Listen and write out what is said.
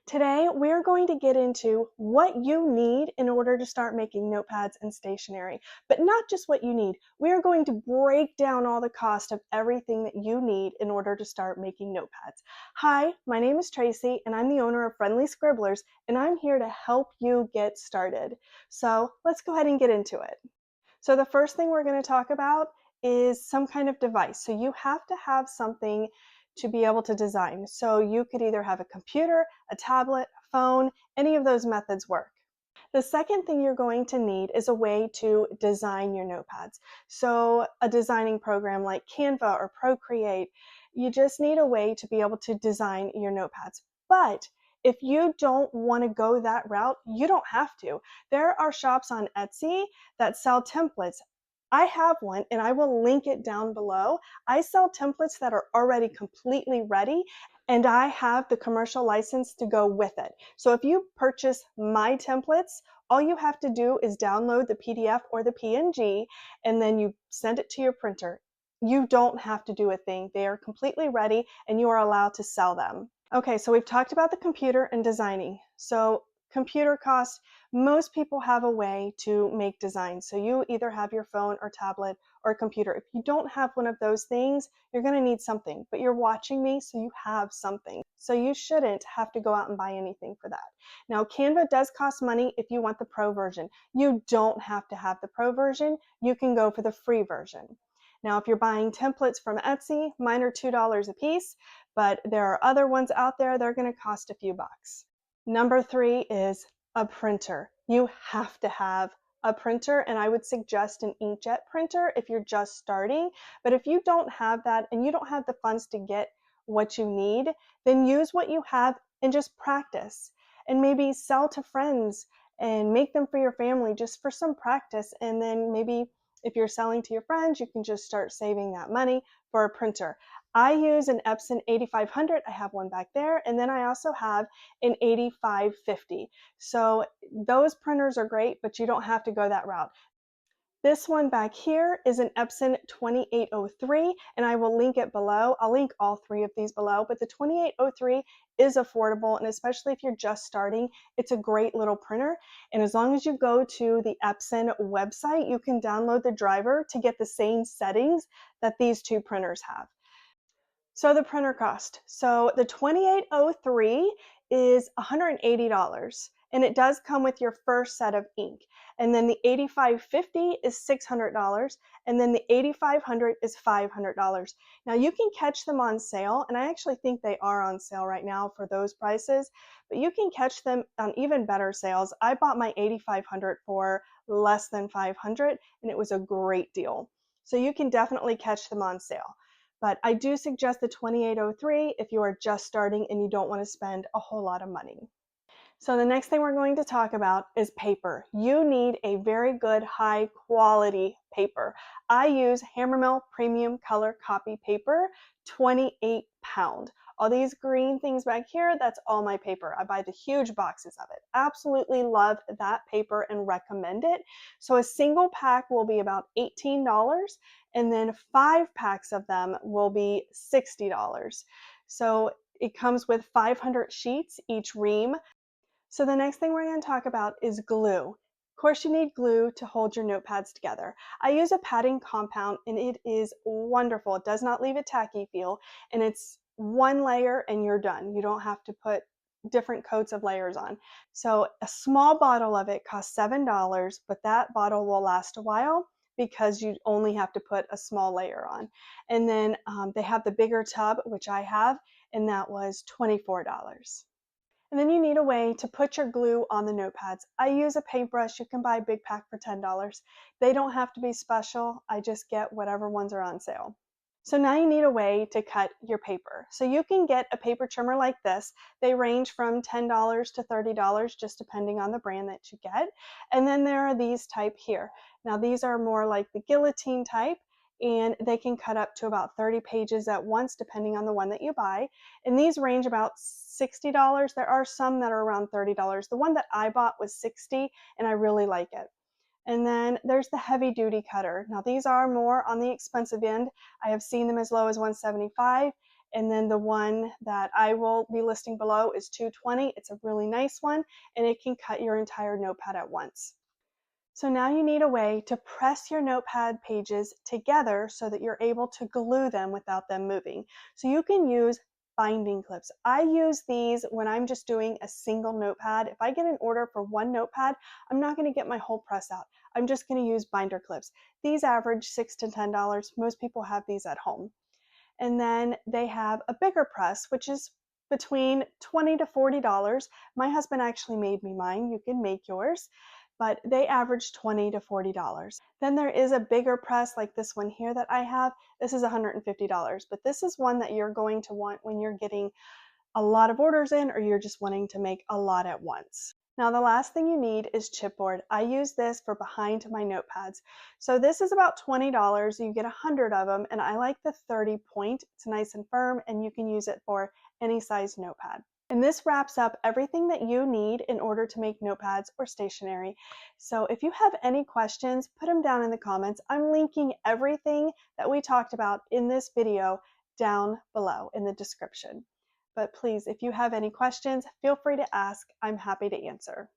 Today, we're going to get into what you need in order to start making notepads and stationery, but not just what you need. We are going to break down all the cost of everything that you need in order to start making notepads. Hi, my name is Tracy, and I'm the owner of Friendly Scribblers, and I'm here to help you get started. So let's go ahead and get into it. So the first thing we're going to talk about is some kind of device. So you have to have something to be able to design. So you could either have a computer, a tablet, a phone, any of those methods work. The second thing you're going to need is a way to design your notepads. So a designing program like Canva or Procreate, you just need a way to be able to design your notepads. But if you don't want to go that route, you don't have to. There are shops on Etsy that sell templates. I have one and I will link it down below. I sell templates that are already completely ready and I have the commercial license to go with it. So if you purchase my templates, all you have to do is download the PDF or the PNG and then you send it to your printer. You don't have to do a thing. They are completely ready and you are allowed to sell them. Okay, so we've talked about the computer and designing. So computer cost, most people have a way to make designs. So you either have your phone or tablet or computer. If you don't have one of those things, you're going to need something, but you're watching me, so you have something. So you shouldn't have to go out and buy anything for that. Now, Canva does cost money if you want the pro version. You don't have to have the pro version. You can go for the free version. Now, if you're buying templates from Etsy, mine are $2 a piece, but there are other ones out there that are going to cost a few bucks. Number 3 is a printer. You have to have a printer, and I would suggest an inkjet printer if you're just starting. But if you don't have that and you don't have the funds to get what you need, then use what you have and just practice. And maybe sell to friends and make them for your family just for some practice. And then maybe if you're selling to your friends, you can just start saving that money for a printer. I use an Epson 8500. I have one back there. And then I also have an 8550. So those printers are great, but you don't have to go that route. This one back here is an Epson 2803, and I will link it below. I'll link all three of these below, but the 2803 is affordable, and especially if you're just starting, it's a great little printer. And as long as you go to the Epson website, you can download the driver to get the same settings that these two printers have. So the printer cost. So the 2803 is $180 and it does come with your first set of ink. And then the 8550 is $600 and then the 8500 is $500. Now you can catch them on sale, and I actually think they are on sale right now for those prices, but you can catch them on even better sales. I bought my 8500 for less than $500 and it was a great deal. So you can definitely catch them on sale. But I do suggest the 2803 if you are just starting and you don't want to spend a whole lot of money. So the next thing we're going to talk about is paper. You need a very good high quality paper. I use Hammermill Premium Color Copy Paper, 28 pound. All these green things back here, that's all my paper. I buy the huge boxes of it. Absolutely love that paper and recommend it. So a single pack will be about $18 and then 5 packs of them will be $60. So it comes with 500 sheets each ream. So the next thing we're going to talk about is glue. Of course, you need glue to hold your notepads together. I use a padding compound and it is wonderful. It does not leave a tacky feel, and it's one layer and you're done. You don't have to put different coats of layers on. So a small bottle of it costs $7, but that bottle will last a while because you only have to put a small layer on. And then they have the bigger tub, which I have, and that was $24. And then you need a way to put your glue on the notepads. I use a paintbrush. You can buy a big pack for $10. They don't have to be special. I just get whatever ones are on sale. So now you need a way to cut your paper. So you can get a paper trimmer like this. They range from $10 to $30, just depending on the brand that you get. And then there are these type here. Now these are more like the guillotine type, and they can cut up to about 30 pages at once, depending on the one that you buy. And these range about $60. There are some that are around $30. The one that I bought was $60, and I really like it. And then there's the heavy duty cutter. Now these are more on the expensive end. I have seen them as low as $175, And then the one that I will be listing below is $220. It's a really nice one, and it can cut your entire notepad at once. So now you need a way to press your notepad pages together so that you're able to glue them without them moving. So you can use binding clips. I use these when I'm just doing a single notepad. If I get an order for one notepad, I'm not going to get my whole press out. I'm just going to use binder clips. These average $6 to $10. Most people have these at home. And then they have a bigger press, which is between $20 to $40. My husband actually made me mine. You can make yours, but they average $20 to $40. Then there is a bigger press like this one here that I have. This is $150, but this is one that you're going to want when you're getting a lot of orders in or you're just wanting to make a lot at once. Now the last thing you need is chipboard. I use this for behind my notepads. So this is about $20. You get 100 of them, and I like the 30 point. It's nice and firm, and you can use it for any size notepad. And this wraps up everything that you need in order to make notepads or stationery. So if you have any questions, put them down in the comments. I'm linking everything that we talked about in this video down below in the description. But please, if you have any questions, feel free to ask. I'm happy to answer.